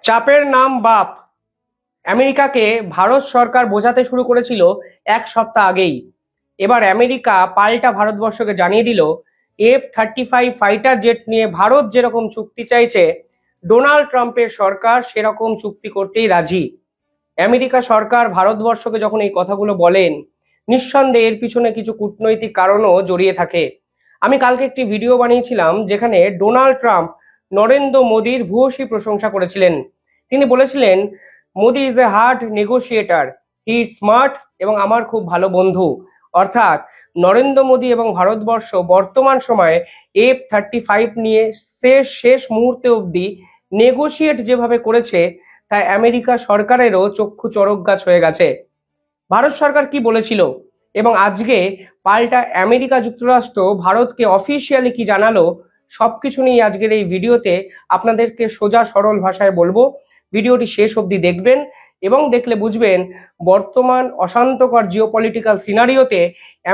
চাপের নাম বাপ। আমেরিকাকে ভারত সরকার বোঝাতে শুরু করেছিল এক সপ্তাহ আগেই। এবার আমেরিকা পাল্টা ভারতবর্ষকে জানিয়ে দিল F-35 ফাইটার জেট নিয়ে ভারত যেরকম চুক্তি চাইছে, ডোনাল্ড ট্রাম্পের সরকার সেরকম চুক্তি করতেই রাজি। আমেরিকা সরকার ভারতবর্ষকে যখন এই কথাগুলো বলেন, নিঃসন্দেহে এর পিছনে কিছু কূটনৈতিক কারণও জড়িয়ে থাকে। আমি কালকে একটি ভিডিও বানিয়েছিলাম যেখানে ডোনাল্ড ট্রাম্প নরেন্দ্র মোদীর ভূয়সী প্রশংসা করেছিলেন। তিনি বলেছিলেন, Modi is a hard negotiator, he is smart এবং আমার খুব ভালো বন্ধু। অর্থাৎ নরেন্দ্র মোদী এবং ভারতবর্ষ বর্তমান সময়ে F-35 নিয়ে শেষ মুহূর্তে অবধি নেগোশিয়েট যেভাবে করেছে, তাই আমেরিকা সরকারেরও চক্ষু চড়ক গাছ হয়ে গেছে। ভারত সরকার কি বলেছিল এবং আজকে পাল্টা আমেরিকা যুক্তরাষ্ট্র ভারতকে অফিসিয়ালি কি জানালো, সবকিছু নিয়ে আজকের এই ভিডিওতে আপনাদেরকে সোজা সরল ভাষায় বলবো। ভিডিওটি শেষ অবধি দেখবেন এবং দেখলে বুঝবেন বর্তমান অশান্তকর জিওপলিটিক্যাল সিনারিওতে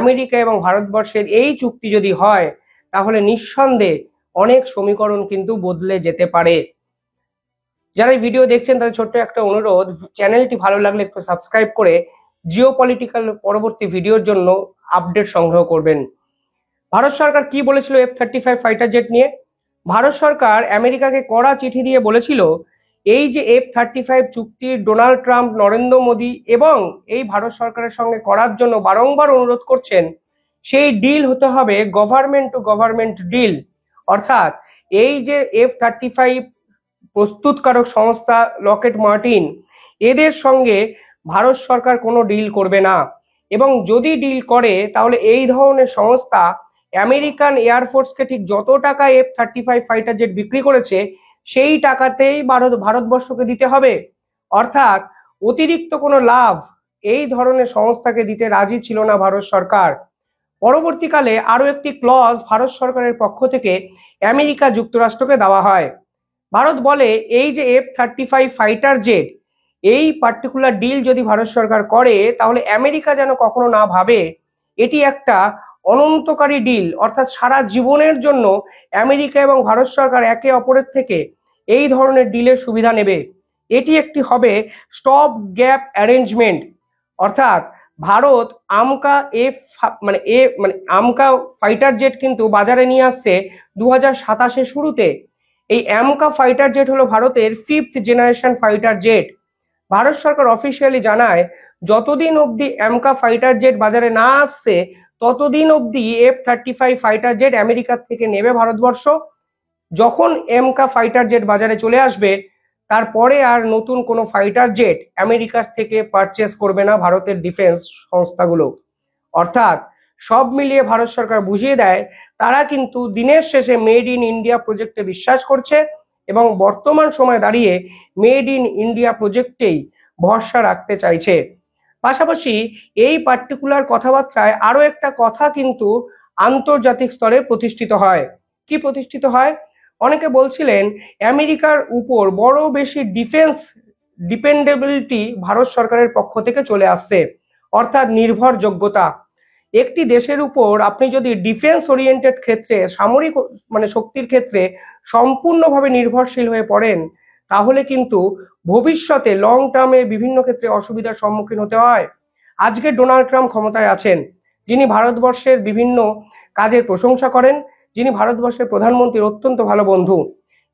আমেরিকা এবং ভারতবর্ষের এই চুক্তি যদি হয়, তাহলে নিঃসন্দেহে অনেক সমীকরণ কিন্তু বদলে যেতে পারে। যারা এই ভিডিও দেখছেন তাদের ছোট্ট একটা অনুরোধ, চ্যানেলটি ভালো লাগলে একটু সাবস্ক্রাইব করে জিওপলিটিক্যাল পরবর্তী ভিডিওর জন্য আপডেট সংগ্রহ করবেন। ভারত সরকার কি বলেছিল F-35 ফাইটার জেট নিয়ে? ভারত সরকার আমেরিকাকে কড়া চিঠি দিয়ে বলেছিল, এই যে F-35 চুক্তি ডোনাল্ড ট্রাম্প, নরেন্দ্র মোদী এবং এই ভারত সরকারের সঙ্গে করার জন্য বারংবার অনুরোধ করছেন, সেই ডিল হতে হবে গভর্নমেন্ট টু গভর্নমেন্ট ডিল। অর্থাৎ এই যে F-35 প্রস্তুতকারক সংস্থা লকহিড মার্টিন, এদের সঙ্গে ভারত সরকার কোনো ডিল করবে না, এবং যদি ডিল করে তাহলে এই ধরনের সংস্থা আমেরিকান এয়ারফোর্সকে ঠিক যত টাকা F-35 ফাইটার জেট বিক্রি করেছে সেই টাকাতেই ভারতবর্ষকে দিতে হবে। অর্থাৎ অতিরিক্ত কোনো লাভ এই ধরনের সংস্থাকে দিতে রাজি ছিল না ভারত সরকার। পরবর্তীকালে আরো একটি ক্লজ ভারত সরকারের পক্ষ থেকে আমেরিকা যুক্তরাষ্ট্রকে দেওয়া হয়। ভারত বলে, এই যে F-35 ফাইটার জেট, এই পার্টিকুলার ডিল যদি ভারত সরকার করে তাহলে আমেরিকা যেন কখনো না ভাবে এটি একটা অনন্তকারী ডিল, অর্থাৎ সারা জীবনের জন্য আমেরিকা এবং ভারত সরকার একে অপরের থেকে এই ধরনের ডিলের সুবিধা নেবে। এটি একটি হবে স্টপ গ্যাপ অ্যারেঞ্জমেন্ট। অর্থাৎ ভারত আমকা আমকা ফাইটার জেট কিন্তু বাজারে নিয়ে আসছে 2027-এর শুরুতে। এই আমকা ফাইটার জেট হলো ভারতের 5th জেনারেশন ফাইটার জেট। ভারত সরকার অফিসিয়ালি জানায়, যতদিন অবধি আমকা ফাইটার জেট বাজারে না আসছে ততদিন অবধি F-35 ফাইটার জেট আমেরিকার থেকে নেবে ভারতবর্ষ। যখন আমকা ফাইটার জেট বাজারে চলে আসবে, তারপরে আর নতুন কোনো ফাইটার জেট আমেরিকার থেকে পারচেস করবে না ভারতের ডিফেন্স সংস্থাগুলো। অর্থাৎ সব মিলিয়ে ভারত সরকার বুঝিয়ে দেয়, তারা কিন্তু দিনের শেষে মেড ইন ইন্ডিয়া প্রজেক্টে বিশ্বাস করছে এবং বর্তমান সময়ে দাঁড়িয়ে মেড ইন ইন্ডিয়া প্রজেক্টেই ভরসা রাখতে চাইছে। পাশাপাশি এই পার্টিকুলার কথাবার্তায় আরো একটা কথা কিন্তু আন্তর্জাতিক স্তরে প্রতিষ্ঠিত হয়। কি প্রতিষ্ঠিত হয়? অনেকে বলছিলেন আমেরিকার উপর বড় বেশি ডিফেন্স ডিপেন্ডেবিলিটি ভারত সরকারের পক্ষ থেকে চলে আসছে, অর্থাৎ নির্ভরযোগ্যতা। একটি দেশের উপর আপনি যদি ডিফেন্স ওরিয়েন্টেড ক্ষেত্রে, সামরিক শক্তির ক্ষেত্রে সম্পূর্ণভাবে নির্ভরশীল হয়ে পড়েন, তাহলে কিন্তু ভবিষ্যতে লং টার্মে বিভিন্ন ক্ষেত্রে অসুবিধার সম্মুখীন হতে হয়। আজকে ডোনাল্ড ট্রাম্প ক্ষমতায় আছেন, যিনি ভারতবর্ষের বিভিন্ন কাজের প্রশংসা করেন, যিনি ভারতবর্ষের প্রধানমন্ত্রীর অত্যন্ত ভালো বন্ধু।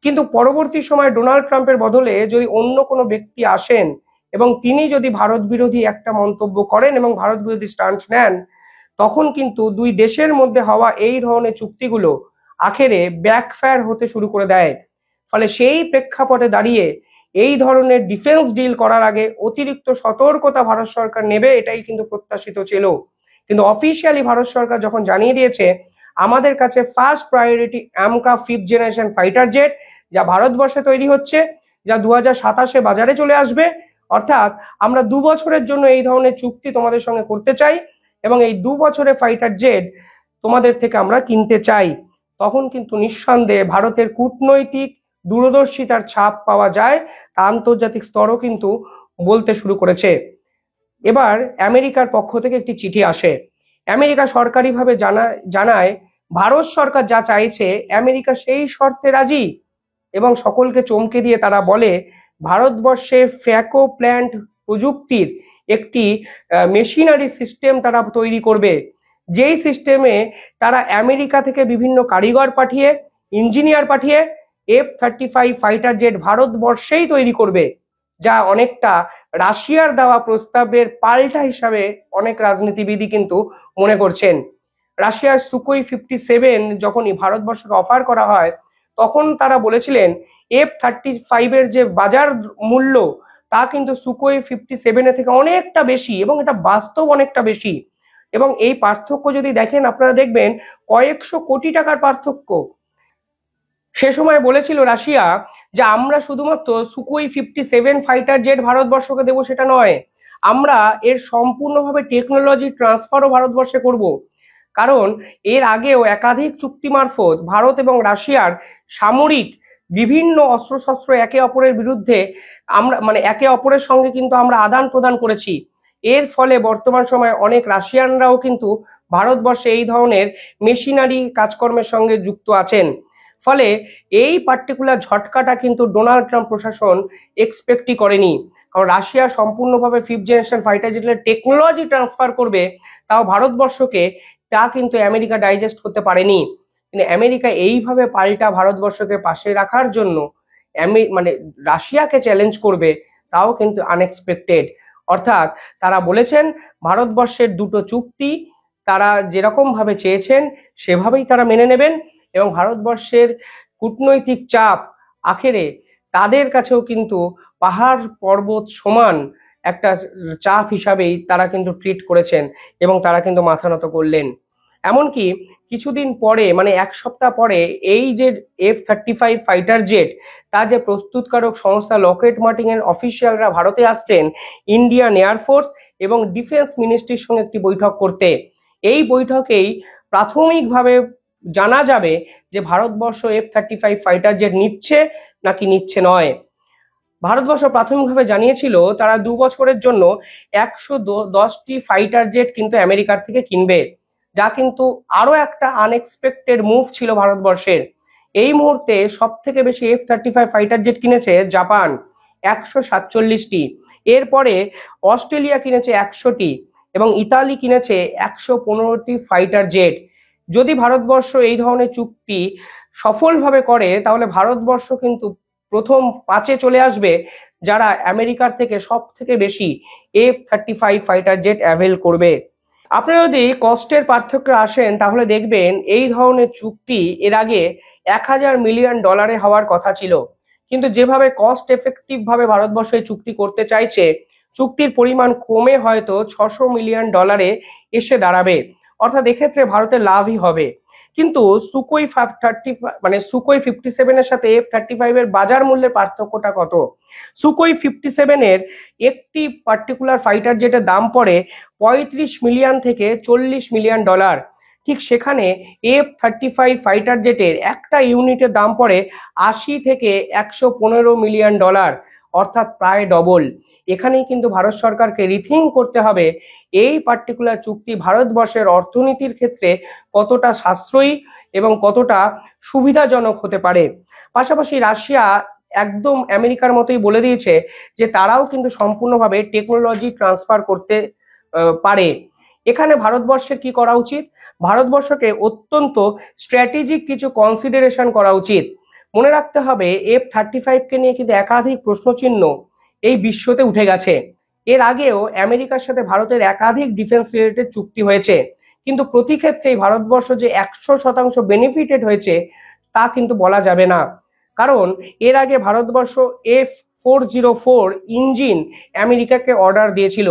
কিন্তু পরবর্তী সময় ডোনাল্ড ট্রাম্পের বদলে যদি অন্য কোনো ব্যক্তি আসেন এবং তিনি যদি ভারত বিরোধী একটা মন্তব্য করেন এবং ভারত বিরোধী স্ট্যান্ড নেন, তখন কিন্তু দুই দেশের মধ্যে হওয়া এই ধরনের চুক্তিগুলো আখেরে ব্যাকফায়ার হতে শুরু করে দেয়। ফলে সেই প্রেক্ষাপটে দাঁড়িয়ে এই ধরনের ডিফেন্স ডিল করার আগে অতিরিক্ত সতর্কতা ভারত সরকার নেবে, এটাই কিন্তু প্রত্যাশিত ছিল। কিন্তু অফিসিয়ালি ভারত সরকার যখন জানিয়ে দিয়েছে, আমাদের কাছে first priority AMCA 5th generation fighter jet, যা ভারতবর্ষে তৈরি হচ্ছে, যা 2027-এ বাজারে চলে আসবে। অর্থাৎ আমরা 2 বছরের জন্য এই ধরনের চুক্তি তোমাদের সঙ্গে করতে চাই এবং এই 2 বছরের ফাইটার জেট তোমাদের থেকে আমরা কিনতে চাই। তখন কিন্তু নিঃসন্দেহে ভারতের কূটনৈতিক দূরদর্শিতার ছাপ পাওয়া যায়, তা আন্তর্জাতিক স্তরও কিন্তু বলতে শুরু করেছে। এবার আমেরিকার পক্ষ থেকে একটি চিঠি আসে। আমেরিকা সরকারিভাবে জানায় ভারত সরকার যা চাইছে আমেরিকা সেই শর্তে রাজি, এবং সকলকে চমকে দিয়ে তারা বলে ভারতবর্ষে ফ্যাকো প্ল্যান্ট প্রযুক্তির একটি মেশিনারি সিস্টেম তারা তৈরি করবে, যেই সিস্টেমে তারা আমেরিকা থেকে বিভিন্ন কারিগর পাঠিয়ে, ইঞ্জিনিয়ার পাঠিয়ে F-35 ফাইটার জেট ভারতবর্ষেই তৈরি করবে, যা অনেকটা রাশিয়ার দেওয়া প্রস্তাবের পাল্টা হিসাবে অনেক রাজনীতিবিদই কিন্তু মনে করছেন। রাশিয়ার সুকোই 57 যখনই ভারতবর্ষকে অফার করা হয়, তখন তারা বলেছিলেন F-35 এর যে বাজার মূল্য তা কিন্তু সুকোই 57 এর থেকে অনেকটা বেশি, এবং এটা বাস্তব অনেকটা বেশি। এবং এই পার্থক্য যদি দেখেন, আপনারা দেখবেন কয়েকশো কোটি টাকার পার্থক্য। সে সময় বলেছিল রাশিয়া যে আমরা শুধুমাত্র সুকোই 57 ফাইটার জেট ভারতবর্ষকে দেবো সেটা নয়, আমরা এর সম্পূর্ণভাবে টেকনোলজি ট্রান্সফারও ভারতবর্ষে করব। কারণ এর আগেও একাধিক চুক্তি মারফত ভারত এবং রাশিয়ার সামরিক বিভিন্ন অস্ত্রশস্ত্র একে অপরের বিরুদ্ধে আমরা একে অপরের সঙ্গে কিন্তু আমরা আদান প্রদান করেছি। এর ফলে বর্তমান সময়ে অনেক রাশিয়ানরাও কিন্তু ভারতবর্ষে এই ধরনের মেশিনারি কাজকর্মের সঙ্গে যুক্ত আছেন। ফলে এই পার্টিকুলার ঝটকাটা কিন্তু ডোনাল্ড ট্রাম্প প্রশাসন এক্সপেক্টই করেনি। কারণ রাশিয়া সম্পূর্ণভাবে 5th জেনারেশন ফাইটার জেটের টেকনোলজি ট্রান্সফার করবে, তাও ভারতবর্ষকে, তা কিন্তু আমেরিকা ডাইজেস্ট করতে পারেনি। কিন্তু আমেরিকা এইভাবে পাল্টা ভারতবর্ষকে পাশে রাখার জন্য রাশিয়াকে চ্যালেঞ্জ করবে, তাও কিন্তু আনএক্সপেক্টেড। অর্থাৎ তারা বলেছেন ভারতবর্ষের দুটো চুক্তি তারা যেরকম ভাবে চেয়েছেন সেভাবেই তারা মেনে নেবেন, এবং ভারতবর্ষের কূটনৈতিক চাপ আখেরে তাদের কাছেও কিন্তু পাহাড় পর্বত সমান একটা চাপ হিসাবেই তারা কিন্তু ট্রিট করেছেন, এবং তারা কিন্তু মাথা নত করলেন। এমনকি কিছুদিন পরে, এক সপ্তাহ পরে, এই যে F-35 ফাইটার জেট, তা যে প্রস্তুতকারক সংস্থা লকহিড মার্টিনের অফিসিয়ালরা ভারতে আসছেন ইন্ডিয়ান এয়ারফোর্স এবং ডিফেন্স মিনিস্ট্রির সঙ্গে একটি বৈঠক করতে। এই বৈঠকেই প্রাথমিকভাবে জানা যাবে যে ভারতবর্ষ F-35 ফাইটার জেট নিচ্ছে নাকি নিচ্ছে নয়। ভারতবর্ষ প্রাথমিকভাবে জানিয়েছিল তারা 2 বছরের জন্য 110টি ফাইটার জেট কিন্তু আমেরিকার থেকে কিনবে, যা কিন্তু আরো একটা আনএক্সপেক্টেড মুভ ছিল ভারতবর্ষের। এই মুহূর্তে সব থেকে বেশি F-35 ফাইটার জেট কিনেছে জাপান, 147টি। এরপরে অস্ট্রেলিয়া কিনেছে 100টি, এবং ইতালি কিনেছে 115টি ফাইটার জেট। যদি ভারতবর্ষ এই ধরনের চুক্তি সফলভাবে করে, তাহলে ভারতবর্ষ কিন্তু প্রথম 5-এ চলে আসবে যারা আমেরিকার থেকে সব থেকে বেশি F-35 ফাইটার জেট অ্যাভেল করবে। আপনারা যদি কস্টের পার্থক্যে আসেন, তাহলে দেখবেন এই ধরনের চুক্তি এর আগে $1000 মিলিয়ন হওয়ার কথা ছিল, কিন্তু যেভাবে কস্ট এফেক্টিভ ভাবে ভারতবর্ষ এই চুক্তি করতে চাইছে, চুক্তির পরিমাণ কমে হয়তো $600 মিলিয়ন এসে দাঁড়াবে। অর্থাৎ এক্ষেত্রে ভারতের লাভই হবে। কিন্তু সুকোই 57 এর সাথে F-35 এর বাজার মূল্যের পার্থক্যটা কত? সুকোই 57 এর একটি পার্টিকুলার ফাইটার জেটের দাম পড়ে $35 মিলিয়ন থেকে $40 মিলিয়ন। ঠিক সেখানে F-35 ফাইটার জেটের একটা ইউনিটের দাম পড়ে $80 থেকে $115 মিলিয়ন, অর্থাৎ প্রায় ডবল। এখানেই কিন্তু ভারত সরকারকে রিথিঙ্ক করতে হবে এই পার্টিকুলার চুক্তি ভারতবর্ষের অর্থনীতির ক্ষেত্রে কতটা সাশ্রয়ী এবং কতটা সুবিধাজনক হতে পারে। পাশাপাশি রাশিয়া একদম আমেরিকার মতোই বলে দিয়েছে যে তারাও কিন্তু সম্পূর্ণভাবে টেকনোলজি ট্রান্সফার করতে পারে। এখানে ভারতবর্ষের কি করা উচিত? ভারতবর্ষকে অত্যন্ত স্ট্র্যাটেজিক কিছু কনসিডারেশন করা উচিত। মনে রাখতে হবে F-35 কে নিয়ে কিন্তু একাধিক প্রশ্নচিহ্ন এই বিশ্বতে উঠে গেছে। এর আগেও আমেরিকার সাথে ভারতের একাধিক ডিফেন্স রিলেটেড চুক্তি হয়েছে, কিন্তু প্রতি ক্ষেত্রেই ভারতবর্ষ যে 100% বেনিফিটেড হয়েছে তা কিন্তু বলা যাবে না। কারণ এর আগে ভারতবর্ষ F-404 ইঞ্জিন আমেরিকাকে অর্ডার দিয়েছিল,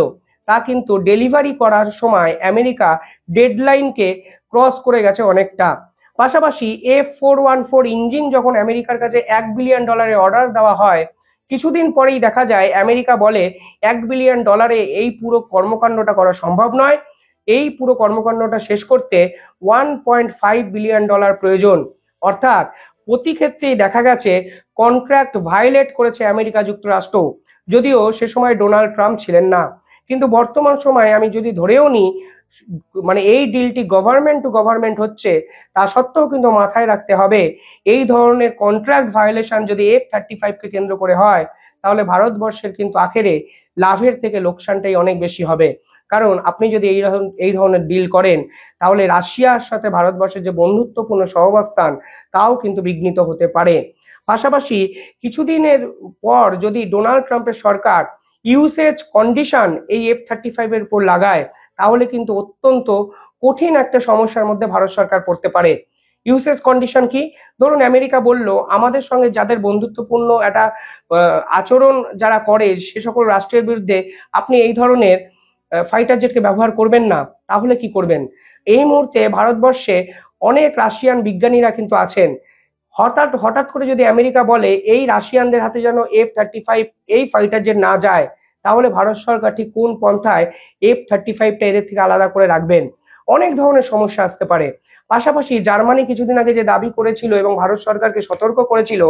তা কিন্তু ডেলিভারি করার সময় আমেরিকা ডেডলাইনকে ক্রস করে গেছে অনেকটা। পাশাপাশি F-414 ইঞ্জিন যখন আমেরিকার কাছে $1 বিলিয়ন অর্ডার দেওয়া হয়, কিছুদিন পরেই দেখা যায় আমেরিকা বলে $1 বিলিয়ন এই পুরো কর্মকাণ্ডটা করা সম্ভব নয়, এই পুরো কর্মকাণ্ডটা শেষ করতে $1.5 বিলিয়ন প্রয়োজন। অর্থাৎ প্রতি ক্ষেত্রেই দেখা গেছে কন্ট্রাক্ট ভায়োলেট করেছে আমেরিকা যুক্তরাষ্ট্র, যদিও সে সময় ডোনাল্ড ট্রাম্প ছিলেন না। কিন্তু বর্তমান সময়ে আমি যদি ধরেও নিই এই ডিলটি গভর্নমেন্ট টু গভর্নমেন্ট হচ্ছে, তা সত্ত্বেও কিন্তু মাথায় রাখতে হবে এই ধরনের কন্ট্রাক্ট ভায়োলেশন যদি F-35 কে কেন্দ্র করে হয়, তাহলে ভারতবর্ষের কিন্তু আখেরে লাভের থেকে লোকসানটাই অনেক বেশি হবে। কারণ আপনি যদি এই ধরনের ডিল করেন, তাহলে রাশিয়ার সাথে ভারতবর্ষের যে বন্ধুত্বপূর্ণ সহাবস্থান তাও কিন্তু বিঘ্নিত হতে পারে। পাশাপাশি কিছুদিনের পর যদি ডোনাল্ড ট্রাম্পের সরকার ইউসেজ কন্ডিশন এই F-35 এর উপর লাগায়, তাহলে কিন্তু অত্যন্ত কঠিন একটা সমস্যার মধ্যে ভারত সরকার পড়তে পারে। ইউসেজ কন্ডিশন কি? ধরুন আমেরিকা বলল, আমাদের সঙ্গে যাদের বন্ধুত্বপূর্ণ একটা আচরণ যারা করে সে সকল রাষ্ট্রের বিরুদ্ধে আপনি এই ধরনের ফাইটার জেটকে ব্যবহার করবেন না। তাহলে কি করবেন? এই মুহূর্তে ভারতবর্ষে অনেক রাশিয়ান বিজ্ঞানীরা কিন্তু আছেন। হঠাৎ হঠাৎ করে যদি আমেরিকা বলে এই রাশিয়ানদের হাতে যেন F-35 এই ফাইটার জেট না যায়, তাহলে ভারত সরকার ঠিক কোন পন্থায় F-35টা এদের থেকে আলাদা করে রাখবেন? অনেক ধরনের সমস্যা আসতে পারে। পাশাপাশি জার্মানি কিছুদিন আগে যে দাবি করেছিল এবং ভারত সরকারকে সতর্ক করেছিল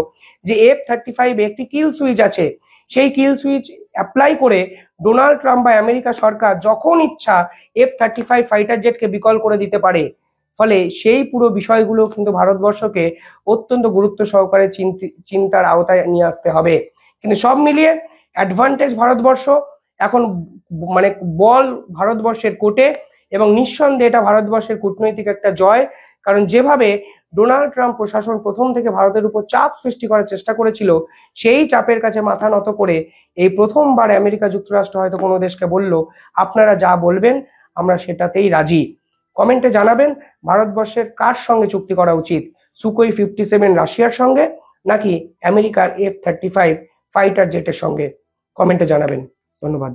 যে F-35 একটি কিল সুইচ আছে, সেই কিল সুইচ অ্যাপ্লাই করে ডোনাল্ড ট্রাম্প বা আমেরিকা সরকার যখন ইচ্ছা F-35 ফাইটার জেটকে বিকল করে দিতে পারে। ফলে সেই পুরো বিষয়গুলো কিন্তু ভারতবর্ষকে অত্যন্ত গুরুত্ব সহকারে চিন্তার আওতায় নিয়ে আসতে হবে। কিন্তু সব মিলিয়ে অ্যাডভান্টেজ ভারতবর্ষ এখন, মানে বল ভারতবর্ষের কোর্টে, এবং নিঃসন্দেহে এটা ভারতবর্ষের কূটনৈতিক একটা জয়। কারণ যেভাবে ডোনাল্ড ট্রাম্প প্রশাসন প্রথম থেকে ভারতের উপর চাপ সৃষ্টি করার চেষ্টা করেছিল, সেই চাপের কাছে মাথা নত করে এই প্রথমবার আমেরিকা যুক্তরাষ্ট্র হয়তো কোনো দেশকে বলল, আপনারা যা বলবেন আমরা সেটাতেই রাজি। কমেন্টে জানাবেন ভারতবর্ষের কার সঙ্গে চুক্তি করা উচিত, সুকোই 57 রাশিয়ার সঙ্গে নাকি আমেরিকার F-35 ফাইটার জেটের সঙ্গে? কমেন্টে জানাবেন। ধন্যবাদ।